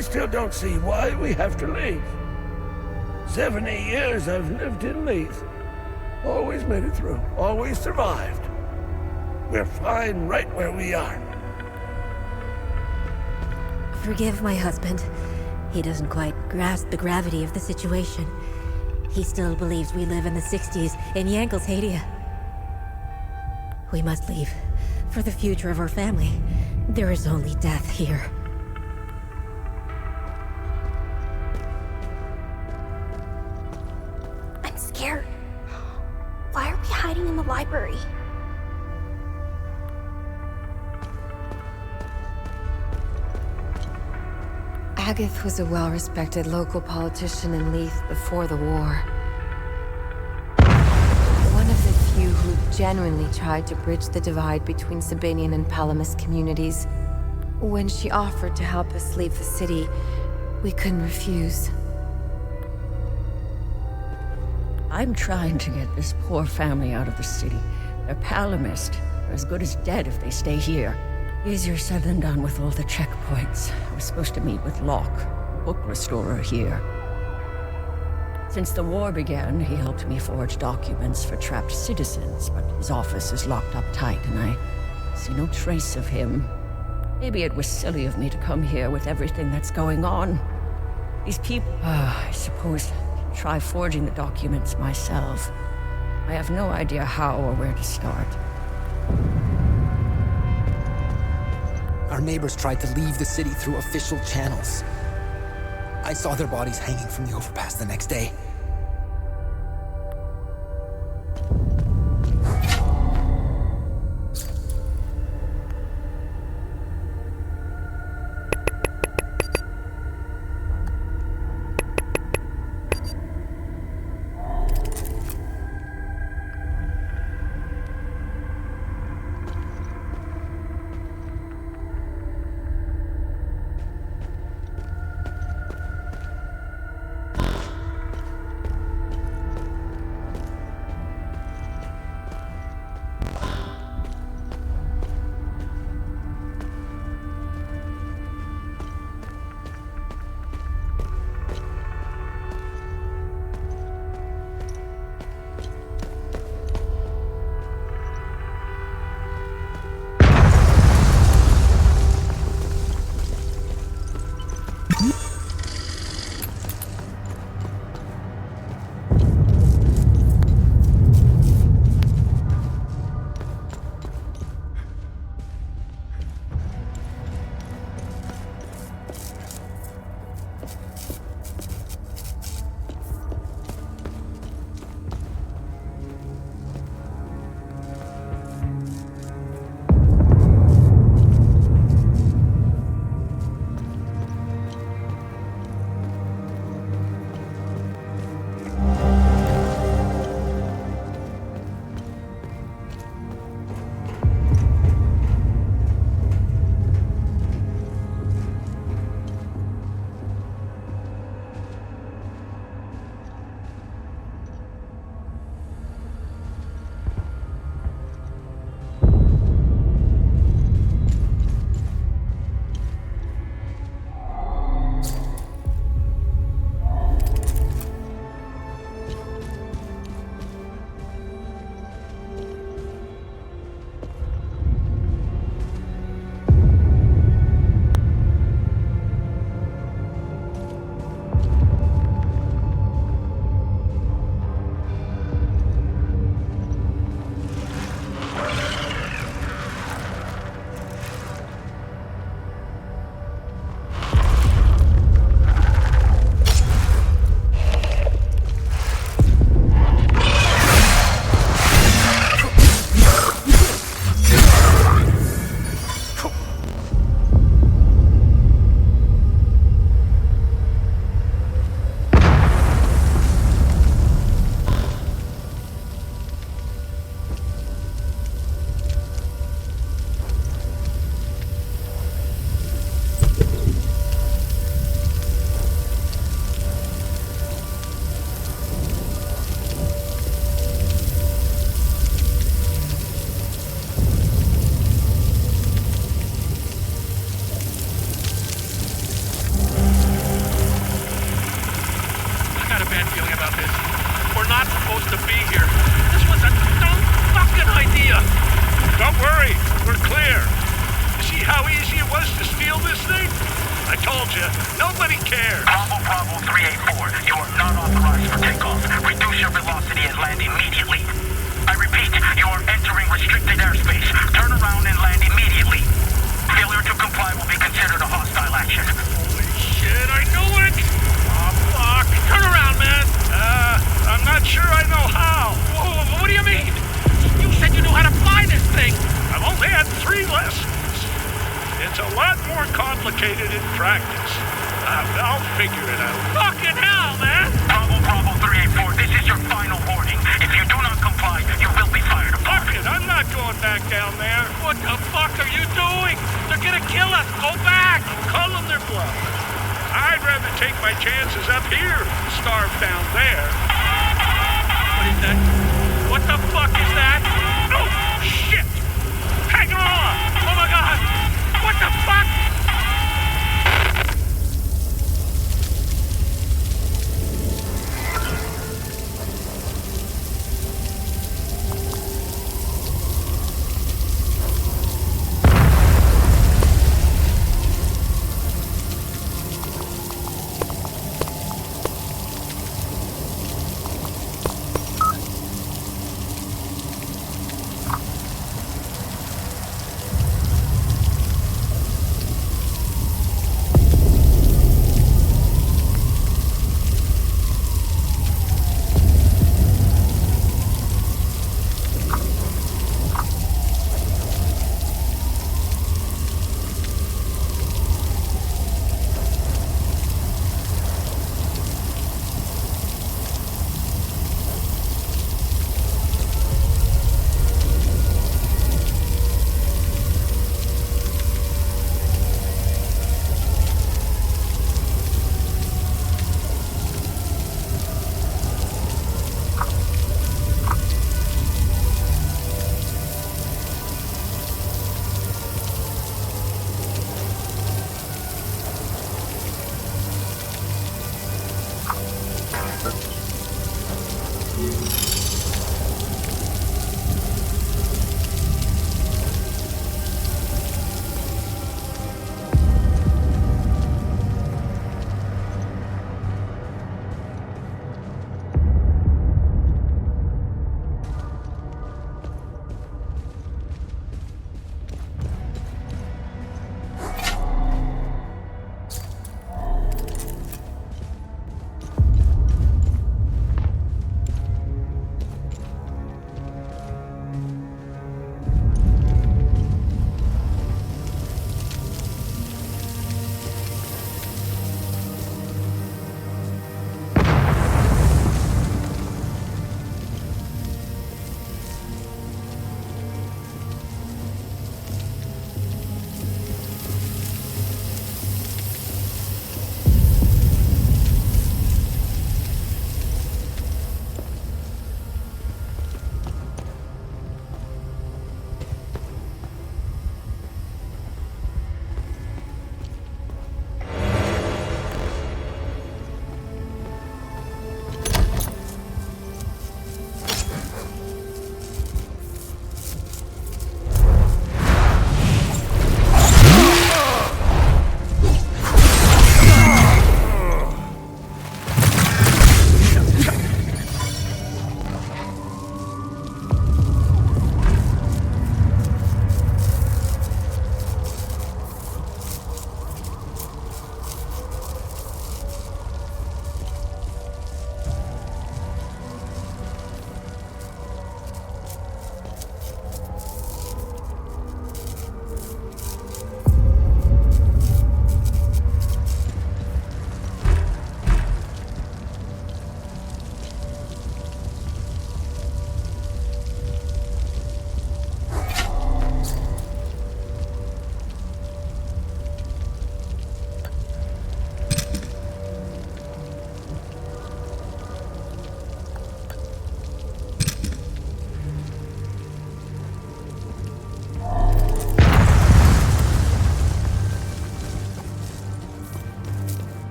I still don't see why we have to leave. 70 years I've lived in Leith. Always made it through. Always survived. We're fine right where we are. Forgive my husband. He doesn't quite grasp the gravity of the situation. He still believes we live in the 60s in Yankel's Hadia. We must leave. For the future of our family, there is only death here. I'm scared. Why are we hiding in the library? Agath was a well-respected local politician in Leith before the war. One of the few who genuinely tried to bridge the divide between Sabinian and Palamas communities. When she offered to help us leave the city, we couldn't refuse. I'm trying to get this poor family out of the city. They're Palamist. They're as good as dead if they stay here. Easier said than done with all the checkpoints. I was supposed to meet with Locke, book restorer here. Since the war began, he helped me forge documents for trapped citizens, but his office is locked up tight and I see no trace of him. Maybe it was silly of me to come here with everything that's going on. These people... I suppose I'd try forging the documents myself. I have no idea how or where to start. Our neighbors tried to leave the city through official channels. I saw their bodies hanging from the overpass the next day. lessons. It's a lot more complicated in practice. I'll figure it out. Fucking hell, man! Bravo 384, this is your final warning. If you do not comply, you will be fired. Fuck it, I'm not going back down there. What the fuck are you doing? They're gonna kill us. Go back. Call them their bluff. I'd rather take my chances up here than starve down there. What is that? What the fuck is that? Oh, shit! Hang on! Oh my god! What the fuck?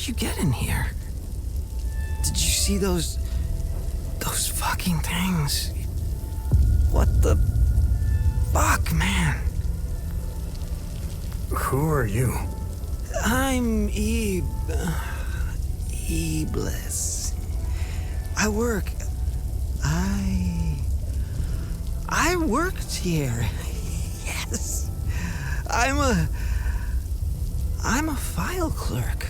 you get in here? Did you see those fucking things? What the fuck, man? Who are you? I'm Iblis. I worked here. Yes. I'm a file clerk.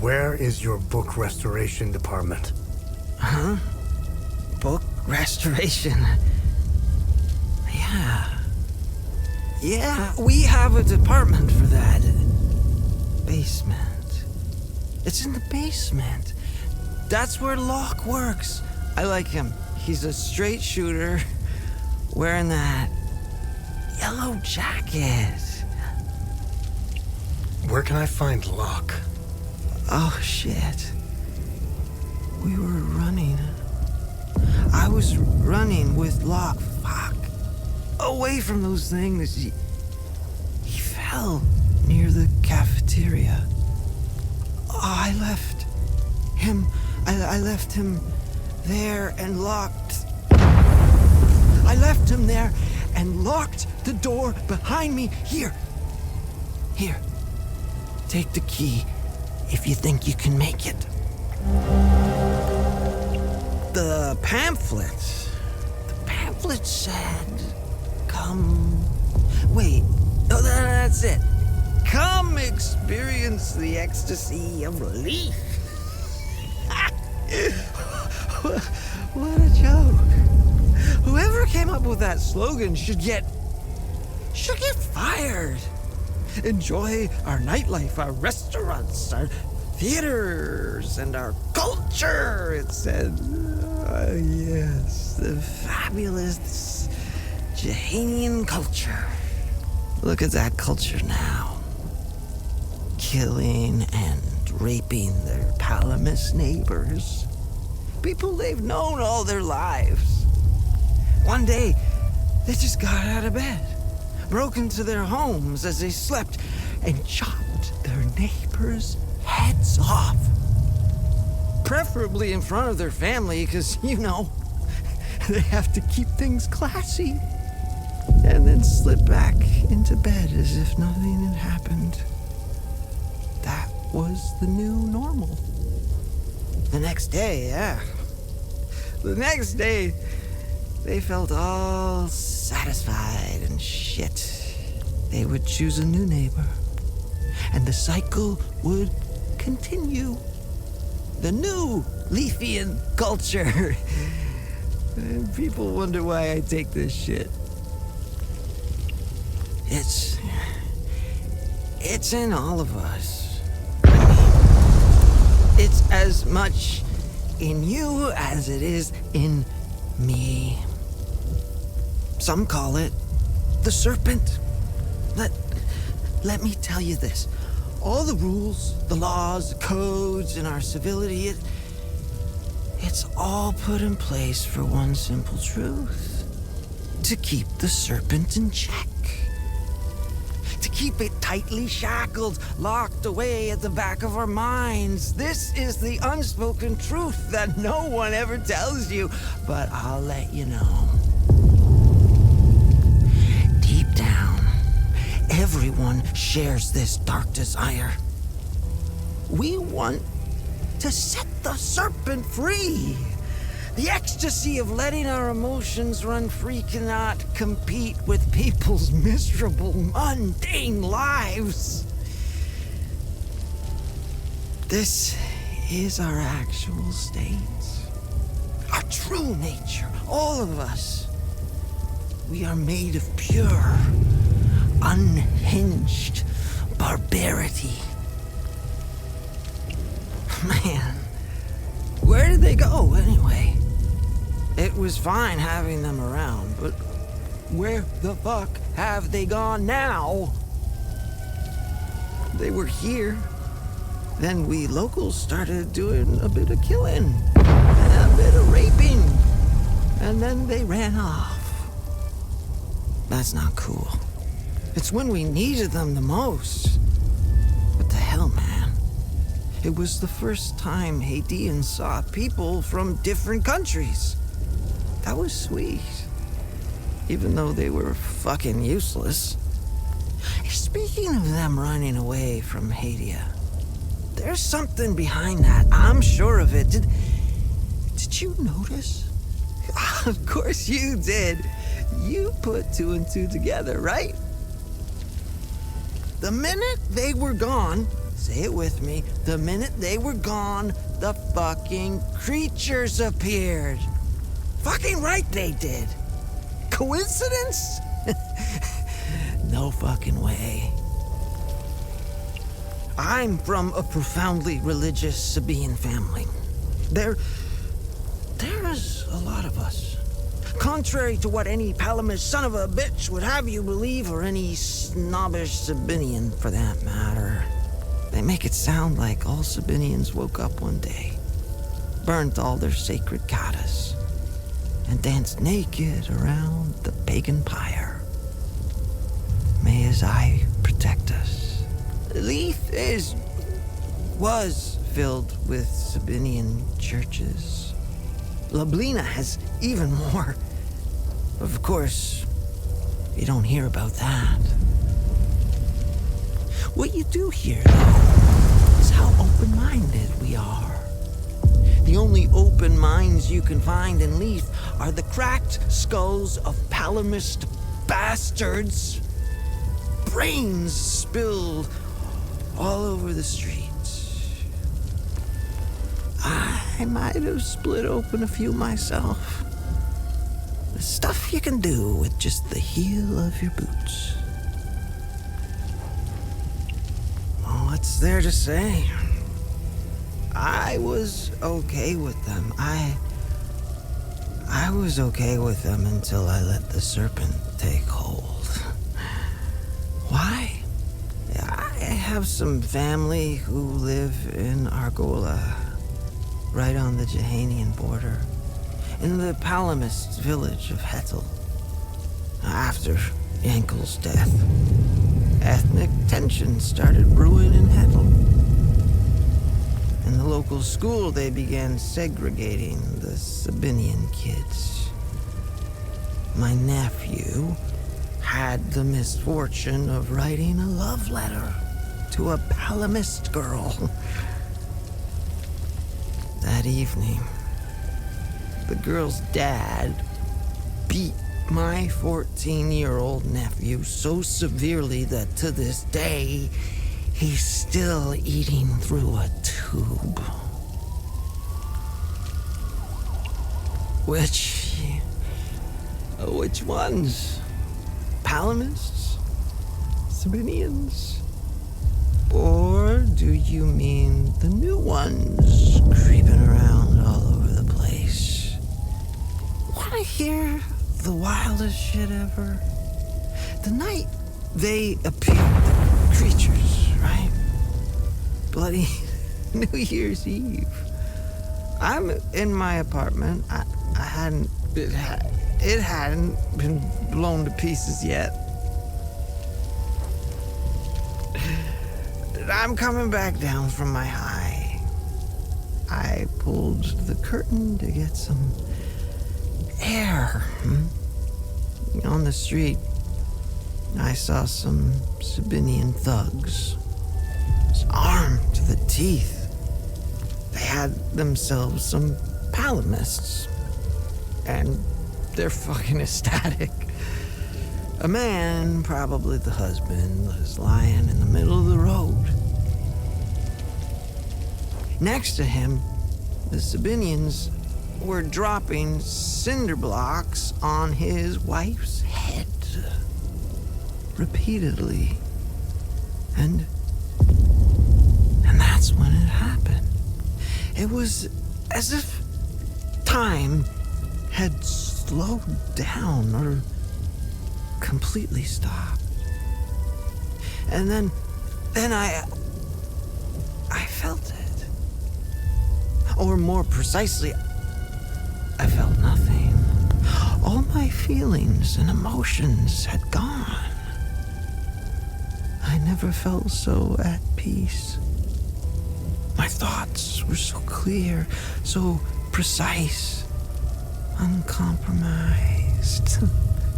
Where is your book restoration department? Huh? Book restoration? Yeah, we have a department for that. Basement. It's in the basement. That's where Locke works. I like him. He's a straight shooter, wearing that yellow jacket. Where can I find Locke? Oh, shit. We were running. I was running with Locke. Fuck. Away from those things. He fell near the cafeteria. Oh, I left him there and locked. I left him there and locked the door behind me. Here. Take the key if you think you can make it. The pamphlet said, come... Wait, no, that's it. Come experience the ecstasy of Leaf. What a joke. Whoever came up with that slogan should get fired. Enjoy our nightlife, our restaurants, our theaters, and our culture, it said. Yes, the fabulous Jahanian culture. Look at that culture now. Killing and raping their Palamas neighbors. People they've known all their lives. One day, they just got out of bed, broke into their homes as they slept, and chopped their neighbors' heads off. Preferably in front of their family, because, you know, they have to keep things classy. And then slip back into bed as if nothing had happened. That was the new normal. The next day, they felt all satisfied and shit. They would choose a new neighbor, and the cycle would continue. The new Leafian culture. And people wonder why I take this shit. It's in all of us. It's as much in you as it is in me. Some call it the serpent. Let me tell you this. All the rules, the laws, the codes, and our civility, it's all put in place for one simple truth. To keep the serpent in check. To keep it tightly shackled, locked away at the back of our minds. This is the unspoken truth that no one ever tells you, but I'll let you know. Deep down, everyone shares this dark desire. We want to set the serpent free. The ecstasy of letting our emotions run free cannot compete with people's miserable, mundane lives. This is our actual state. Our true nature, all of us. We are made of pure, unhinged barbarity. Man, where did they go anyway? It was fine having them around, but where the fuck have they gone now? They were here. Then we locals started doing a bit of killing, and a bit of raping, and then they ran off. That's not cool. It's when we needed them the most. What the hell, man? It was the first time Hadean saw people from different countries. That was sweet. Even though they were fucking useless. Speaking of them running away from Hadia, there's something behind that. I'm sure of it. Did you notice? Of course you did. You put two and two together, right? The minute they were gone, say it with me, the minute they were gone, the fucking creatures appeared. Fucking right they did. Coincidence? No fucking way. I'm from a profoundly religious Sabaean family. There's a lot of us. Contrary to what any Palamis son of a bitch would have you believe, or any snobbish Sabinian for that matter. They make it sound like all Sabinians woke up one day, burnt all their sacred katas, and danced naked around the pagan pyre. May his eye protect us. Leith was filled with Sabinian churches. Lablina has even more. Of course, you don't hear about that. What you do hear, though, is how open-minded we are. The only open minds you can find in Leith are the cracked skulls of Palamist bastards. Brains spilled all over the streets. I might have split open a few myself. The stuff you can do with just the heel of your boots. What's there to say? I was okay with them. I was okay with them until I let the serpent take hold. Why? I have some family who live in Argola, right on the Jehanian border, in the Palamist village of Hetel. After Yankel's death, ethnic tension started brewing in Hetel. In the local school, they began segregating the Sabinian kids. My nephew had the misfortune of writing a love letter to a Palamist girl. That evening, the girl's dad beat my 14-year-old nephew so severely that to this day, he's still eating through a tube. Which ones? Palamists? Sabinians? Or do you mean the new ones creeping around all over the place? Wanna hear the wildest shit ever? The night they appeared, creatures, right? Bloody New Year's Eve. I'm in my apartment. It hadn't been blown to pieces yet. I'm coming back down from my high. I pulled the curtain to get some air. On the street, I saw some Sabinian thugs, armed to the teeth. They had themselves some Palamists, and they're fucking ecstatic. A man, probably the husband, was lying in the middle of the road. Next to him, the Sabinians were dropping cinder blocks on his wife's head. Repeatedly. And that's when it happened. It was as if time had slowed down or completely stopped. And then I felt it. Or more precisely, I felt nothing. All my feelings and emotions had gone. I never felt so at peace. My thoughts were so clear, so precise, uncompromised.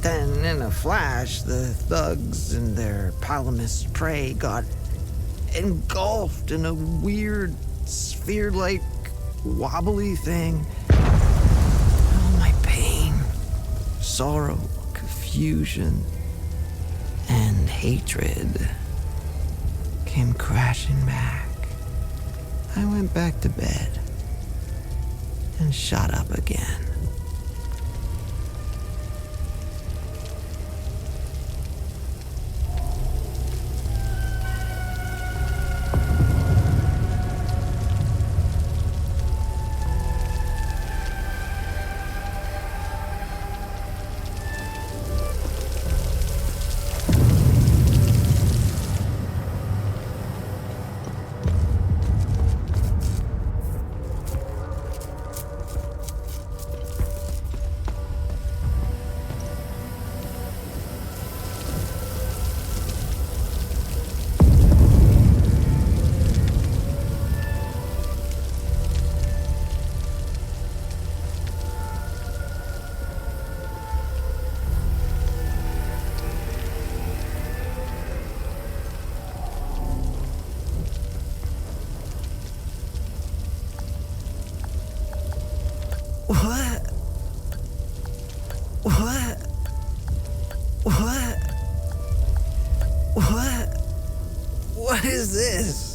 Then, in a flash, the thugs and their Palamist prey got engulfed in a weird, sphere-like, wobbly thing. All my pain, sorrow, confusion, and hatred came crashing back. I went back to bed and shot up again. What is this?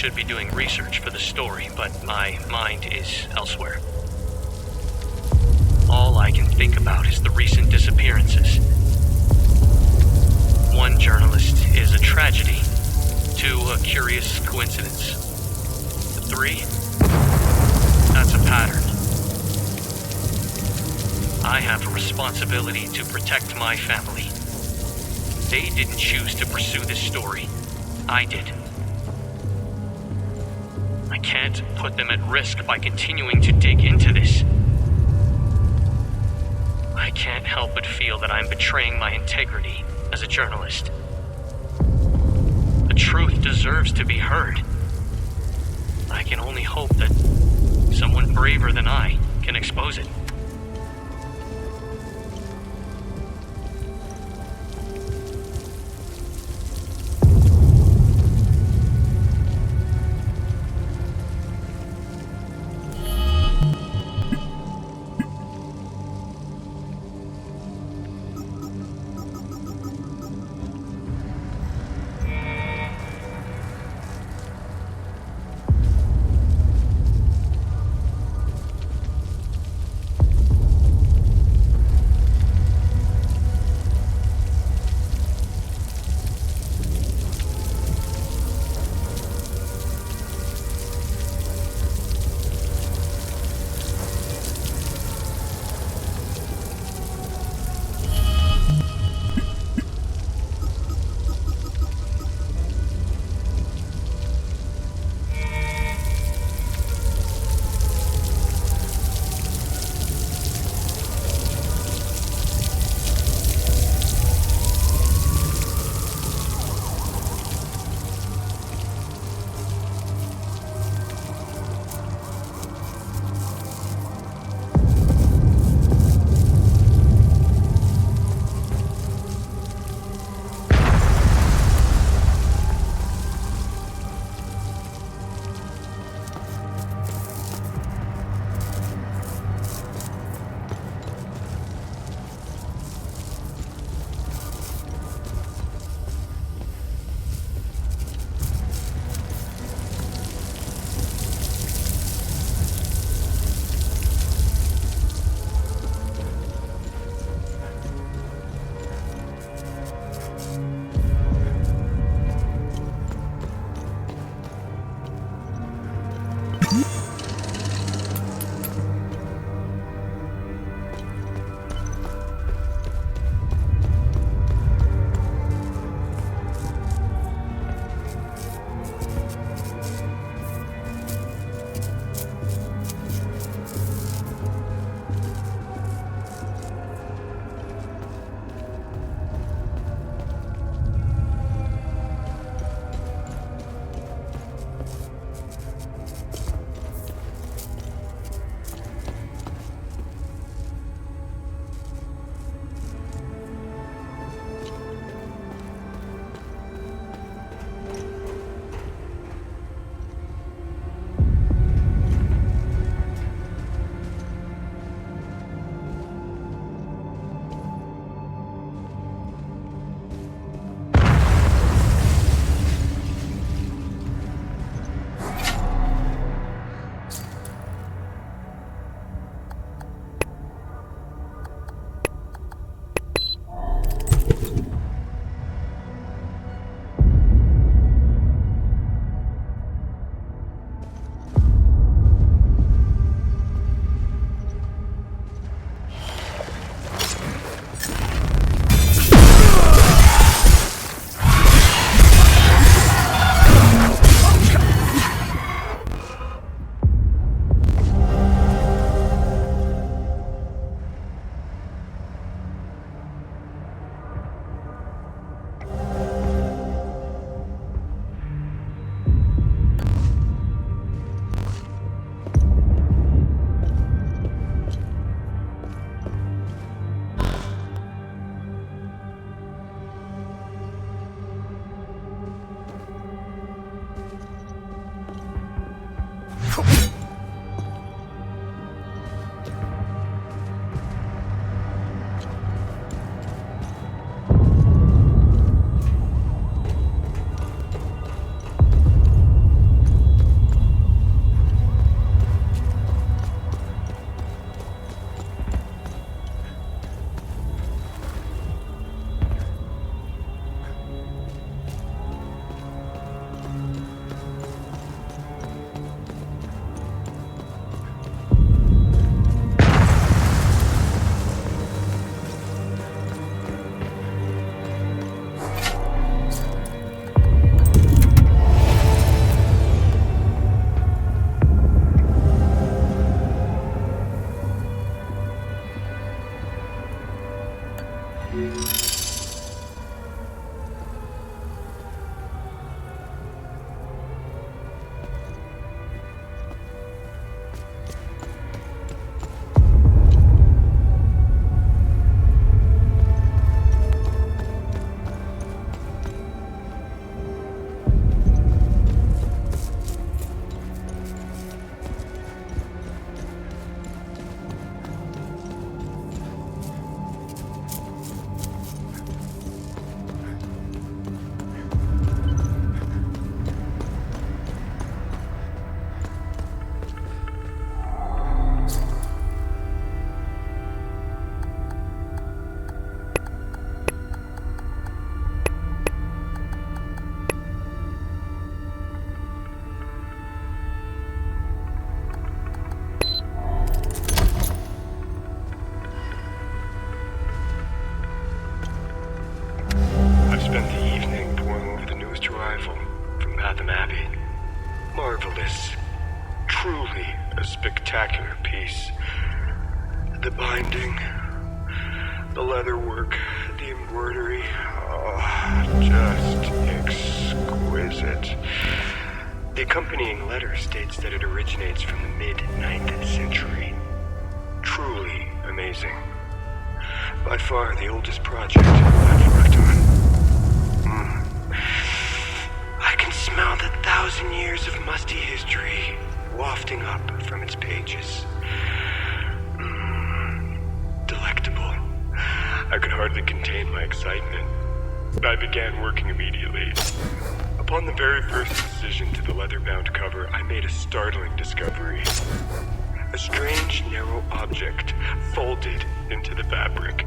should be doing research for the story, but my mind is elsewhere. All I can think about is the recent disappearances. One journalist is a tragedy, two a curious coincidence. Three, that's a pattern. I have a responsibility to protect my family. They didn't choose to pursue this story. I did. I can't put them at risk by continuing to dig into this. I can't help but feel that I'm betraying my integrity as a journalist. The truth deserves to be heard. I can only hope that someone braver than I can expose it. truly a spectacular piece. The binding, the leatherwork, the embroidery, just exquisite. The accompanying letter states that it originates from the mid-9th century. Truly amazing. By far the oldest project I've worked on. I can smell the 1,000 years of musty history wafting up from its pages. Delectable. I could hardly contain my excitement. I began working immediately. Upon the very first incision to the leather-bound cover, I made a startling discovery. A strange, narrow object folded into the fabric.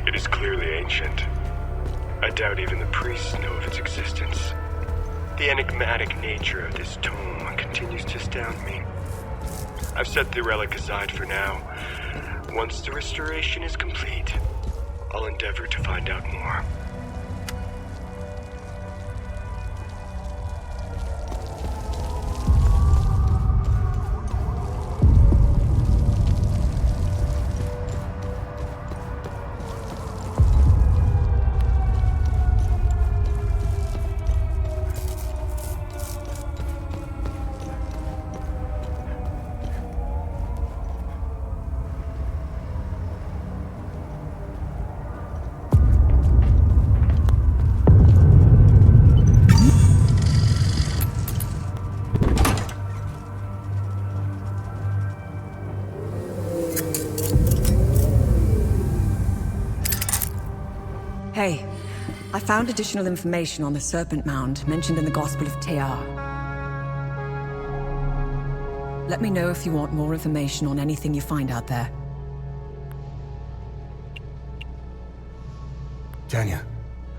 It is clearly ancient. I doubt even the priests know of its existence. The enigmatic nature of this tome continues to astound me. I've set the relic aside for now. Once the restoration is complete, I'll endeavor to find out more. Hey, I found additional information on the Serpent Mound mentioned in the Gospel of Tear. Let me know if you want more information on anything you find out there. Tanya,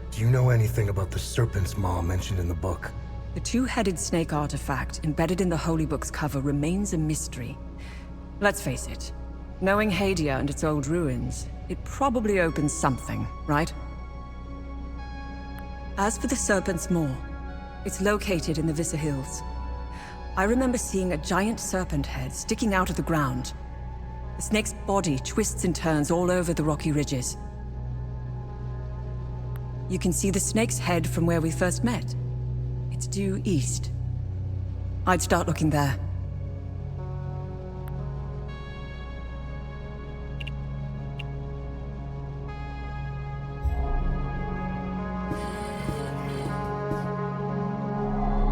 do you know anything about the Serpent's Maw mentioned in the book? The two-headed snake artifact embedded in the Holy Book's cover remains a mystery. Let's face it, knowing Hadia and its old ruins, it probably opens something, right? As for the Serpent's Maw, it's located in the Vissa Hills. I remember seeing a giant serpent head sticking out of the ground. The snake's body twists and turns all over the rocky ridges. You can see the snake's head from where we first met. It's due east. I'd start looking there.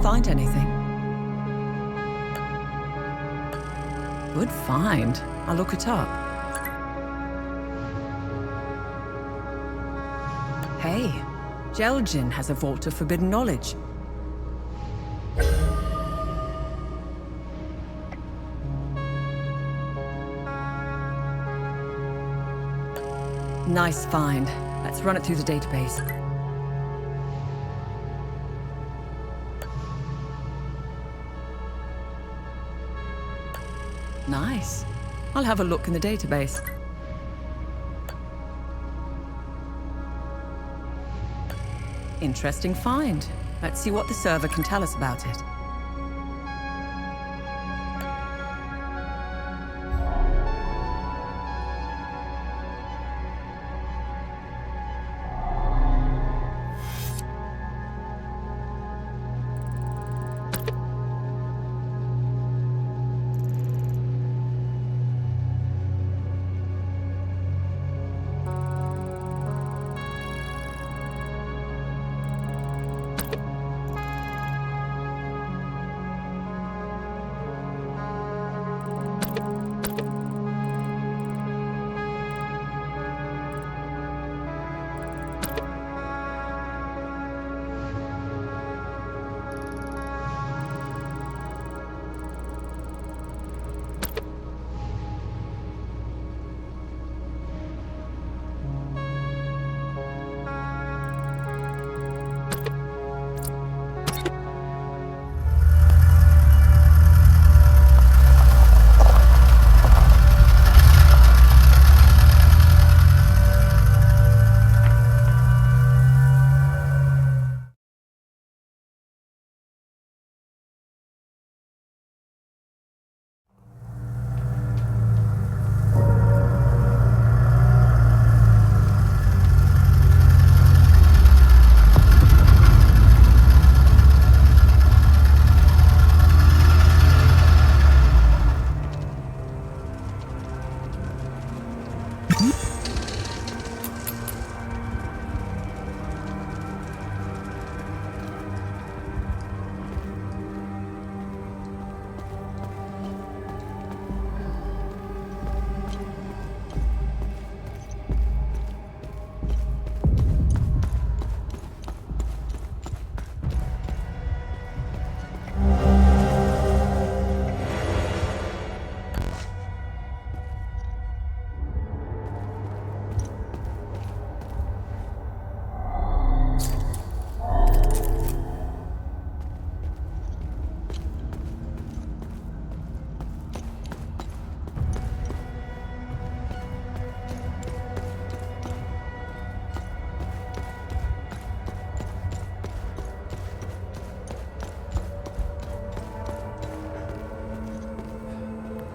Find anything? Good find. I'll look it up. Hey, Jelgin has a vault of forbidden knowledge. Nice find. Let's run it through the database. Nice. I'll have a look in the database. Interesting find. Let's see what the server can tell us about it.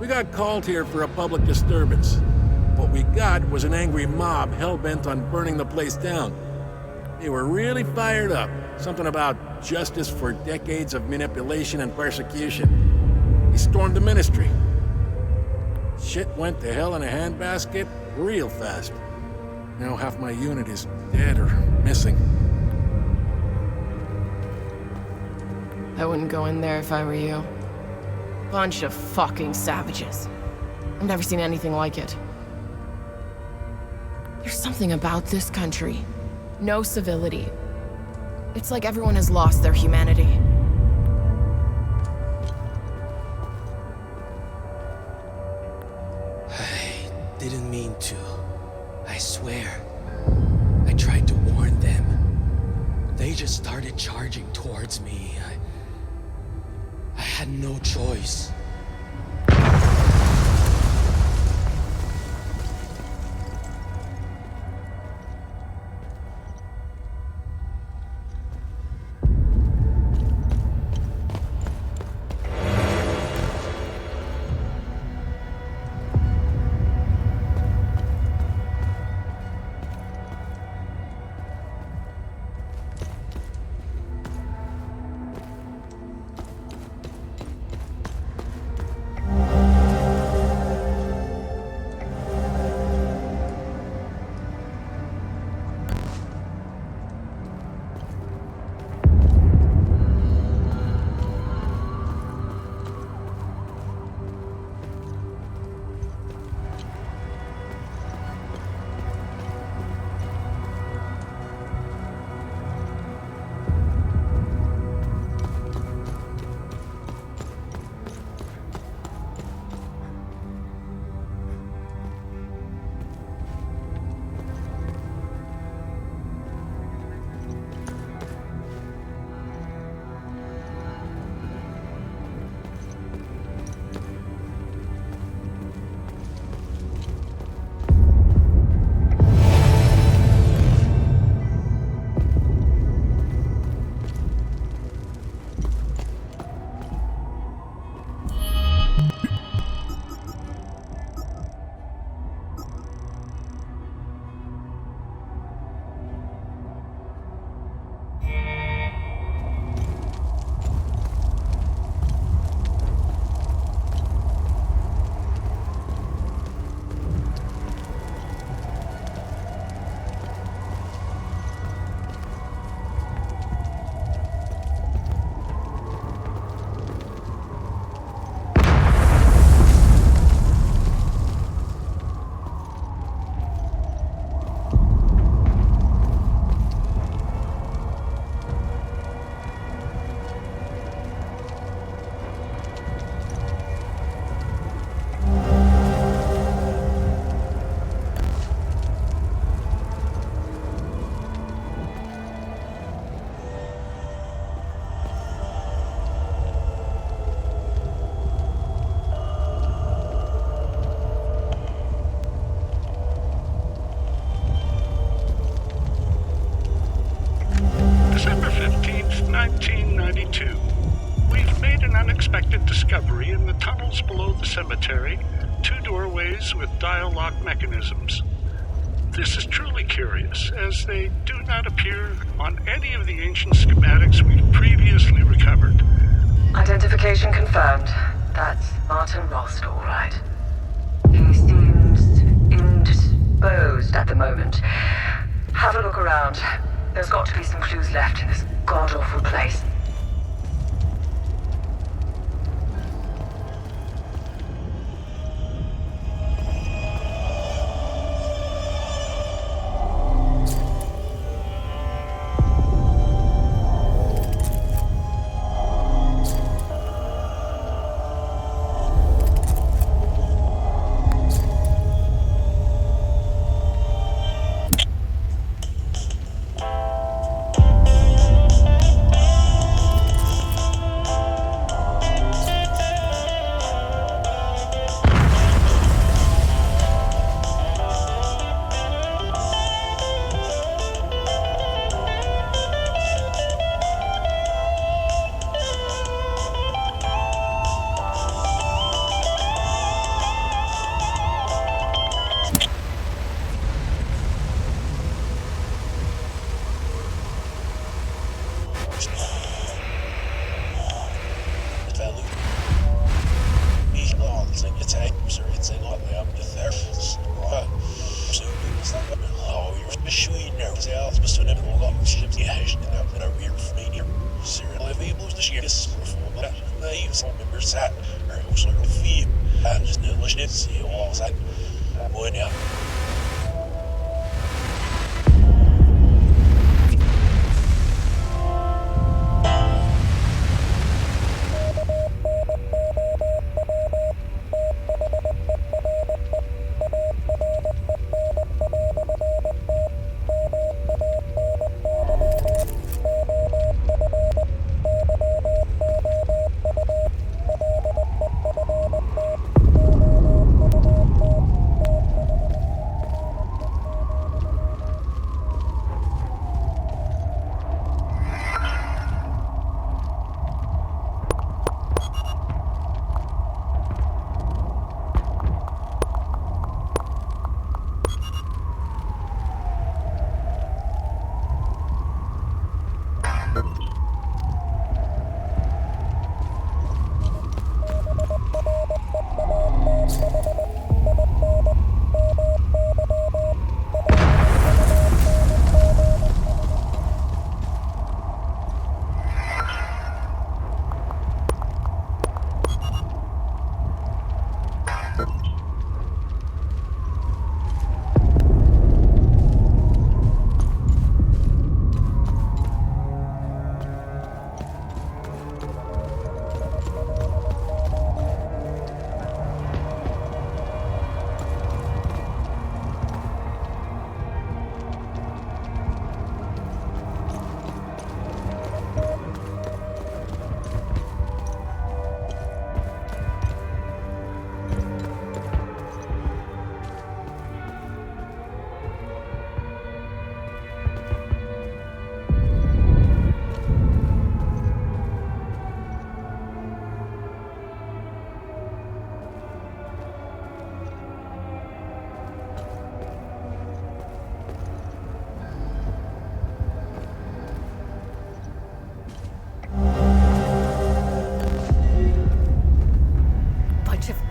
We got called here for a public disturbance. What we got was an angry mob hell-bent on burning the place down. They were really fired up. Something about justice for decades of manipulation and persecution. They stormed the ministry. Shit went to hell in a handbasket real fast. Now half my unit is dead or missing. I wouldn't go in there if I were you. Bunch of fucking savages. I've never seen anything like it. There's something about this country. No civility. It's like everyone has lost their humanity. I didn't mean to. I swear. I tried to warn them. They just started charging towards me. I had no choice. December 15th, 1992. We've made an unexpected discovery in the tunnels below the cemetery. 2 doorways with dial lock mechanisms. This is truly curious, as they do not appear on any of the ancient schematics we've previously recovered. Identification confirmed. That's Martin Rost, all right. He seems indisposed at the moment. Have a look around. There's got to be some clues left in this god-awful place. ساعة يوصلوا فيه مش نسي وصل وين يا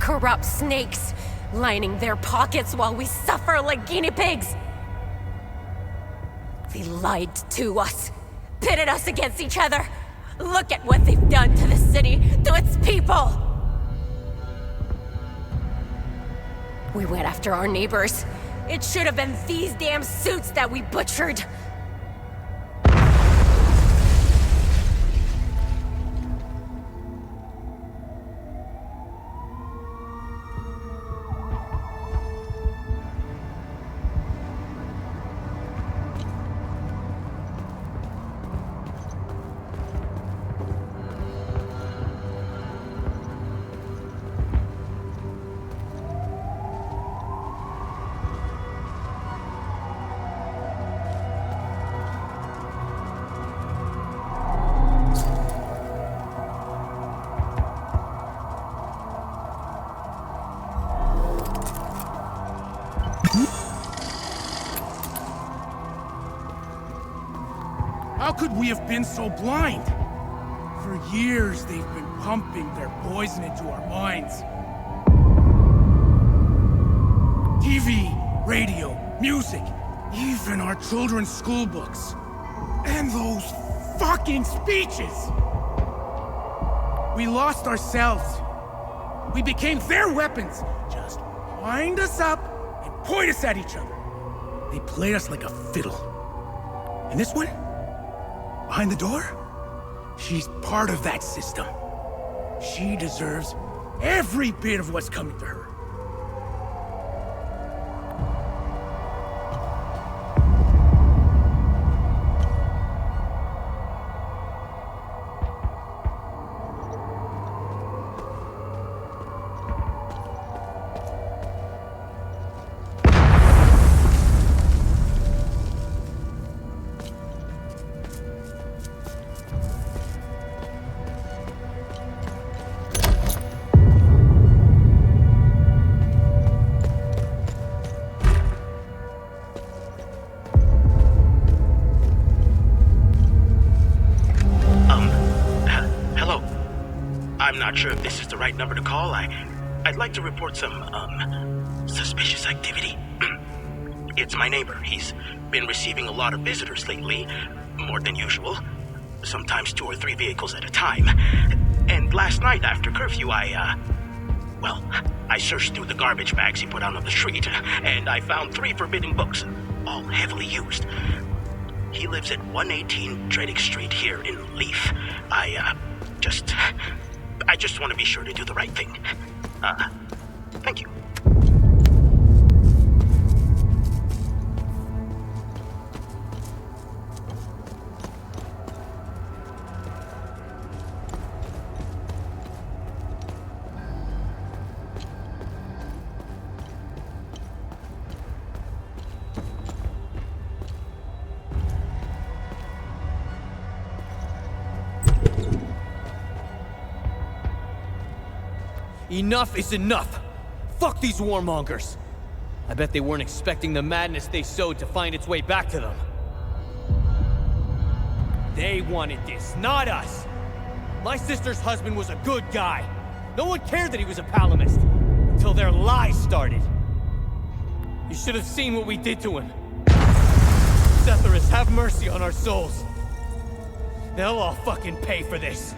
Corrupt snakes, lining their pockets while we suffer like guinea pigs. They lied to us, pitted us against each other. Look at what they've done to the city, to its people. We went after our neighbors. It should have been these damn suits that we butchered. How could we have been so blind? For years, they've been pumping their poison into our minds. TV, radio, music, even our children's school books. And those fucking speeches! We lost ourselves. We became their weapons. Just wind us up and point us at each other. They played us like a fiddle. And this one? Behind the door? She's part of that system. She deserves every bit of what's coming to her. I'm not sure if this is the right number to call. I'd like to report some, suspicious activity. It's my neighbor. He's been receiving a lot of visitors lately, more than usual. Sometimes 2 or 3 vehicles at a time. And last night after curfew, I searched through the garbage bags he put out on the street, and I found 3 forbidden books, all heavily used. He lives at 118 Dredick Street here in Leaf. I just want to be sure to do the right thing. Thank you. Enough is enough! Fuck these warmongers! I bet they weren't expecting the madness they sowed to find its way back to them. They wanted this, not us! My sister's husband was a good guy. No one cared that he was a Palamist, until their lies started. You should have seen what we did to him. Setharus, have mercy on our souls. They'll all fucking pay for this.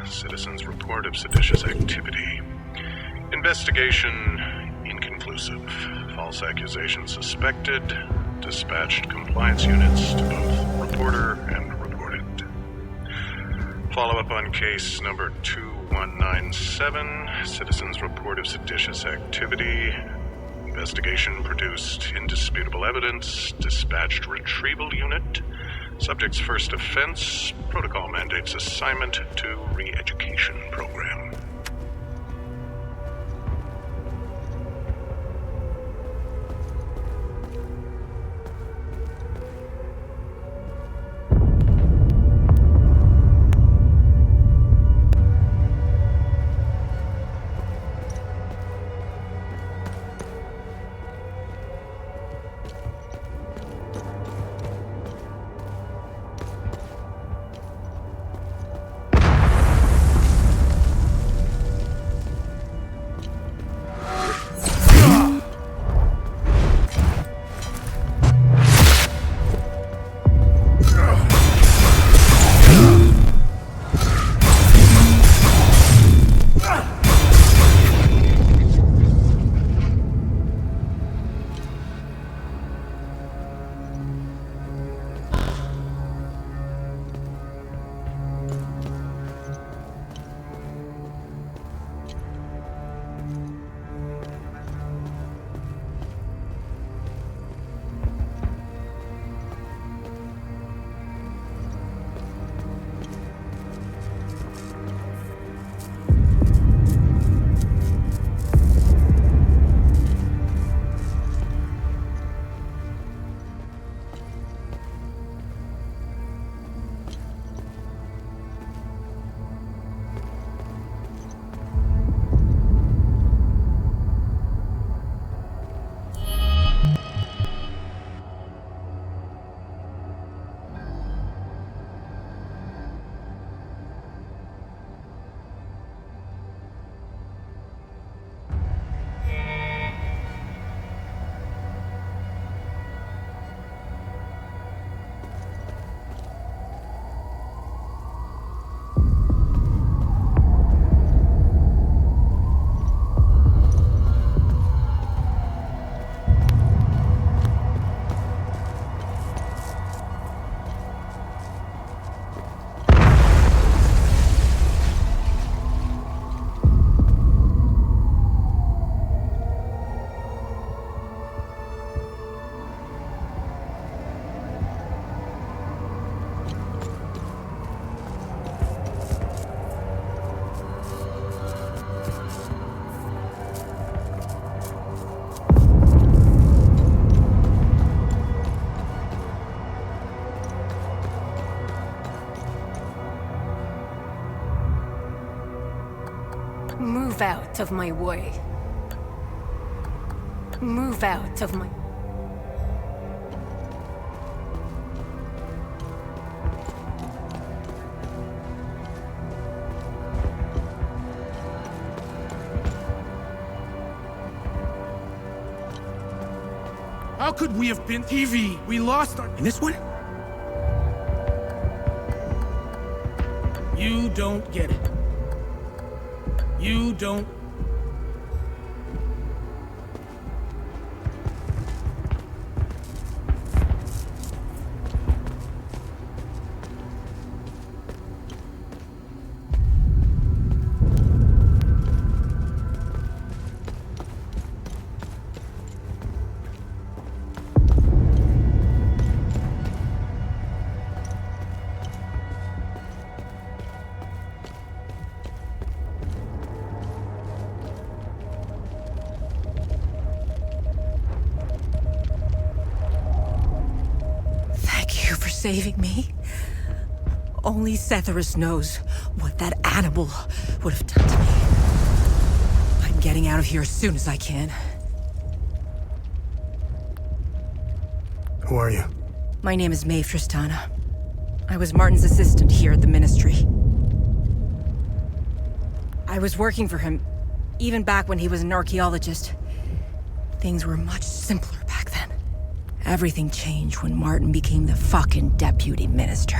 Citizens' report of seditious activity. Investigation inconclusive. False accusation suspected. Dispatched compliance units to both reporter and reported. Follow-up on case number 2197. Citizens' report of seditious activity. Investigation produced indisputable evidence. Dispatched retrieval unit. Subject's first offense, protocol mandates assignment to re-education program. out of my way. Move out of my... How could we have been TV? We lost our... And this one? You don't get it. You don't... Saving me. Only Setherus knows what that animal would have done to me. I'm getting out of here as soon as I can. Who are you? My name is Maeve Tristana. I was Martin's assistant here at the Ministry. I was working for him, even back when he was an archaeologist. Things were much simpler back then. Everything changed when Martin became the fucking deputy minister.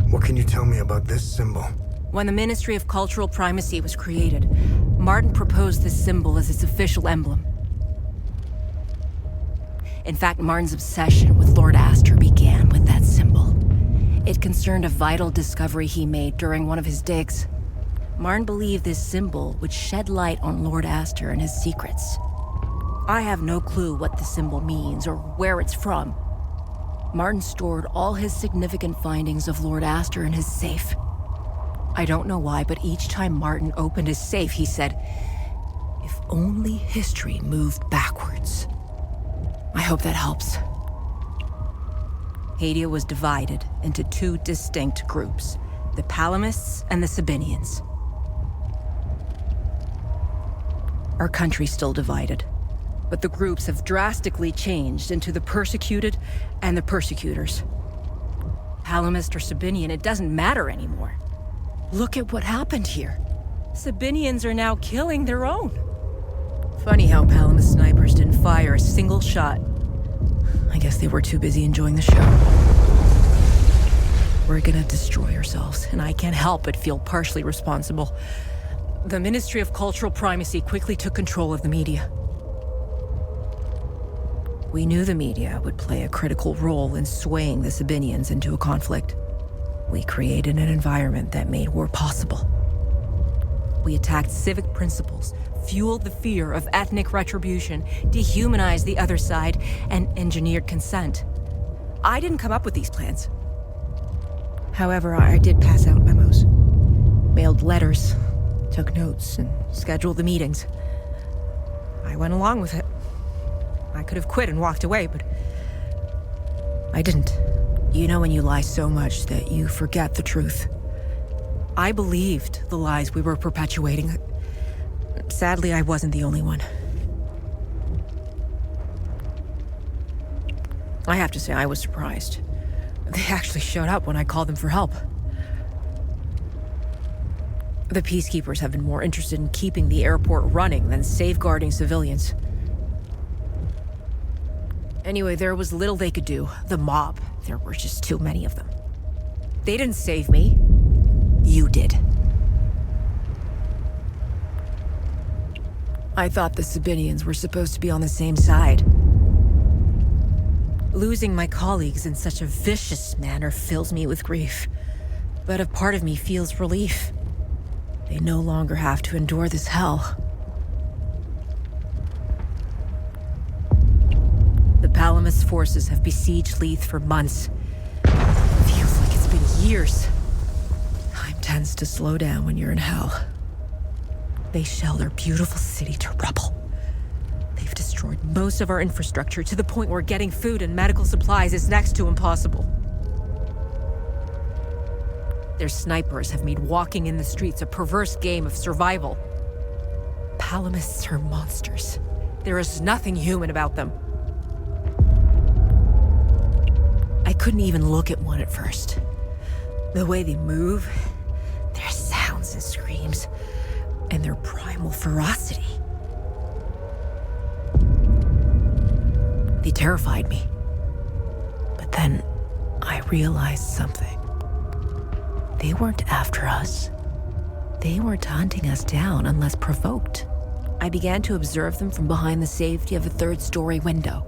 What can you tell me about this symbol? When the Ministry of Cultural Primacy was created, Martin proposed this symbol as its official emblem. In fact, Martin's obsession with Lord Astor began with that symbol. It concerned a vital discovery he made during one of his digs. Martin believed this symbol would shed light on Lord Astor and his secrets. I have no clue what the symbol means or where it's from. Martin stored all his significant findings of Lord Astor in his safe. I don't know why, but each time Martin opened his safe, he said, "If only history moved backwards." I hope that helps. Hadia was divided into two distinct groups, the Palamists and the Sabinians. Our country's still divided, but the groups have drastically changed into the persecuted and the persecutors. Palamist or Sabinian, it doesn't matter anymore. Look at what happened here. Sabinians are now killing their own. Funny how Palamist snipers didn't fire a single shot. I guess they were too busy enjoying the show. We're gonna destroy ourselves, and I can't help but feel partially responsible. The Ministry of Cultural Primacy quickly took control of the media. We knew the media would play a critical role in swaying the Sabinians into a conflict. We created an environment that made war possible. We attacked civic principles, fueled the fear of ethnic retribution, dehumanized the other side, and engineered consent. I didn't come up with these plans. However, I did pass out memos, mailed letters, took notes, and scheduled the meetings. I went along with it. I could have quit and walked away, but I didn't. You know when you lie so much that you forget the truth. I believed the lies we were perpetuating. Sadly, I wasn't the only one. I have to say, I was surprised. They actually showed up when I called them for help. The peacekeepers have been more interested in keeping the airport running than safeguarding civilians. Anyway, there was little they could do. The mob, there were just too many of them. They didn't save me. You did. I thought the Sabinians were supposed to be on the same side. Losing my colleagues in such a vicious manner fills me with grief. But a part of me feels relief. They no longer have to endure this hell. The Palamist forces have besieged Leith for months. It feels like it's been years. Time tends to slow down when you're in hell. They shelled our beautiful city to rubble. They've destroyed most of our infrastructure to the point where getting food and medical supplies is next to impossible. Their snipers have made walking in the streets a perverse game of survival. Palamists are monsters. There is nothing human about them. I couldn't even look at one at first. The way they move, their sounds and screams, and their primal ferocity. They terrified me. But then I realized something. They weren't after us. They weren't hunting us down unless provoked. I began to observe them from behind the safety of a third-story window.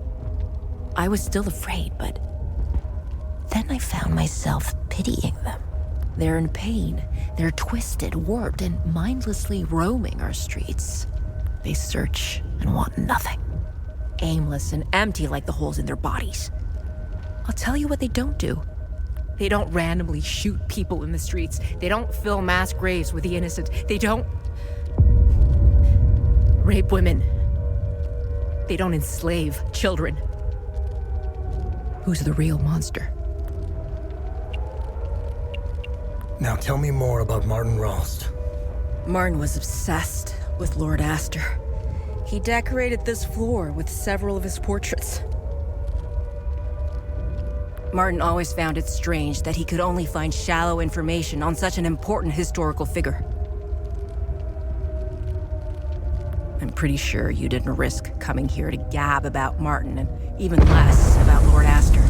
I was still afraid, but then I found myself pitying them. They're in pain. They're twisted, warped, and mindlessly roaming our streets. They search and want nothing. Aimless and empty like the holes in their bodies. I'll tell you what they don't do. They don't randomly shoot people in the streets. They don't fill mass graves with the innocent. They don't rape women. They don't enslave children. Who's the real monster? Now tell me more about Martin Rost. Martin was obsessed with Lord Astor. He decorated this floor with several of his portraits. Martin always found it strange that he could only find shallow information on such an important historical figure. I'm pretty sure you didn't risk coming here to gab about Martin, and even less about Lord Astor.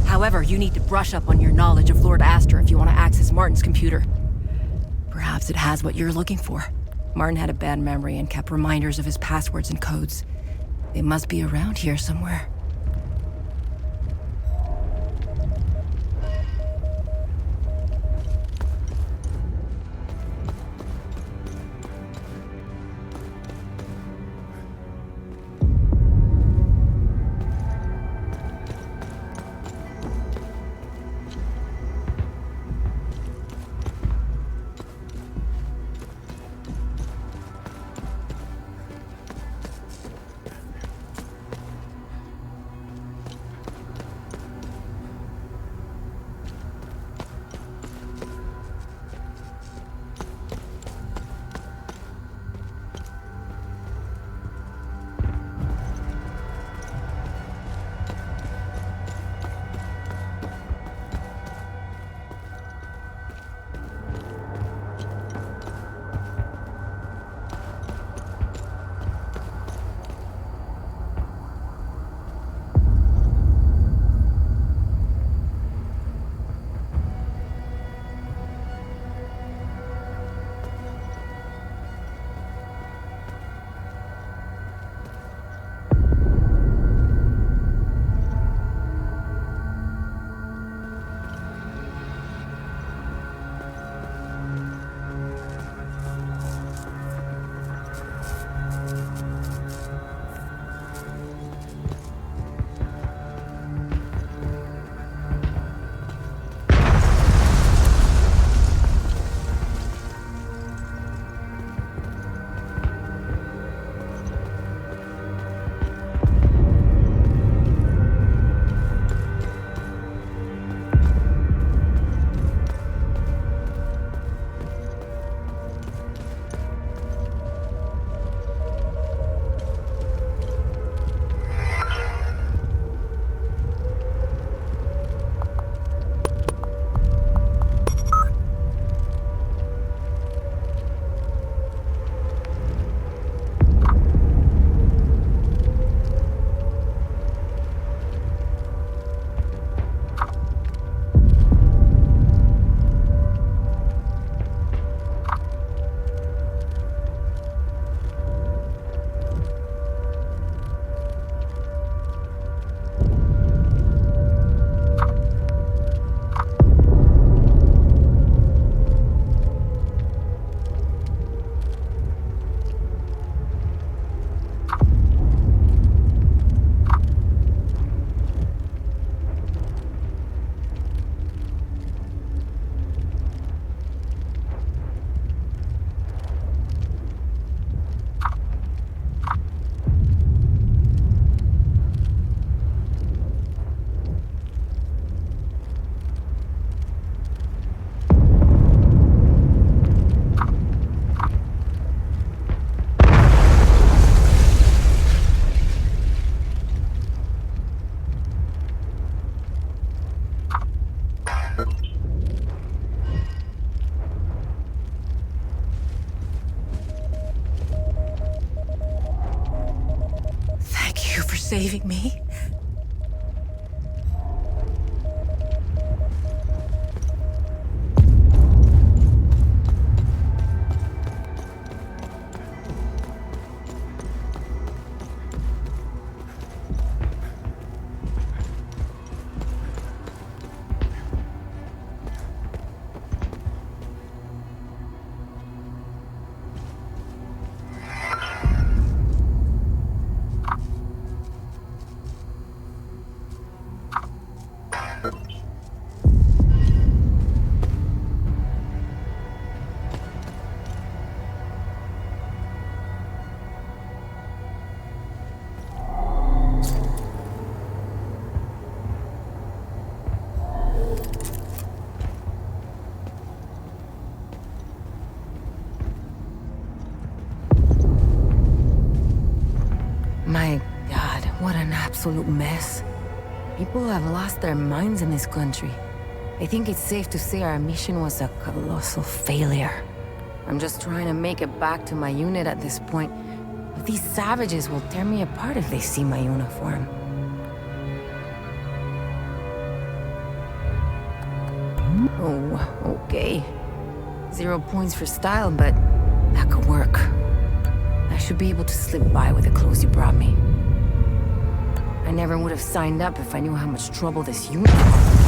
However, you need to brush up on your knowledge of Lord Astor if you want to access Martin's computer. Perhaps it has what you're looking for. Martin had a bad memory and kept reminders of his passwords and codes. They must be around here somewhere. saving me? My God, what an absolute mess. People have lost their minds in this country. I think it's safe to say our mission was a colossal failure. I'm just trying to make it back to my unit at this point. But these savages will tear me apart if they see my uniform. Oh, okay. 0 points for style, but that could work. I should be able to slip by with the clothes you brought me. I never would have signed up if I knew how much trouble this unit was.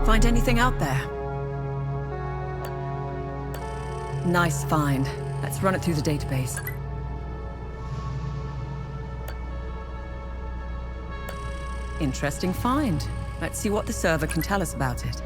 Find anything out there? Nice find. Let's run it through the database. Interesting find. Let's see what the server can tell us about it.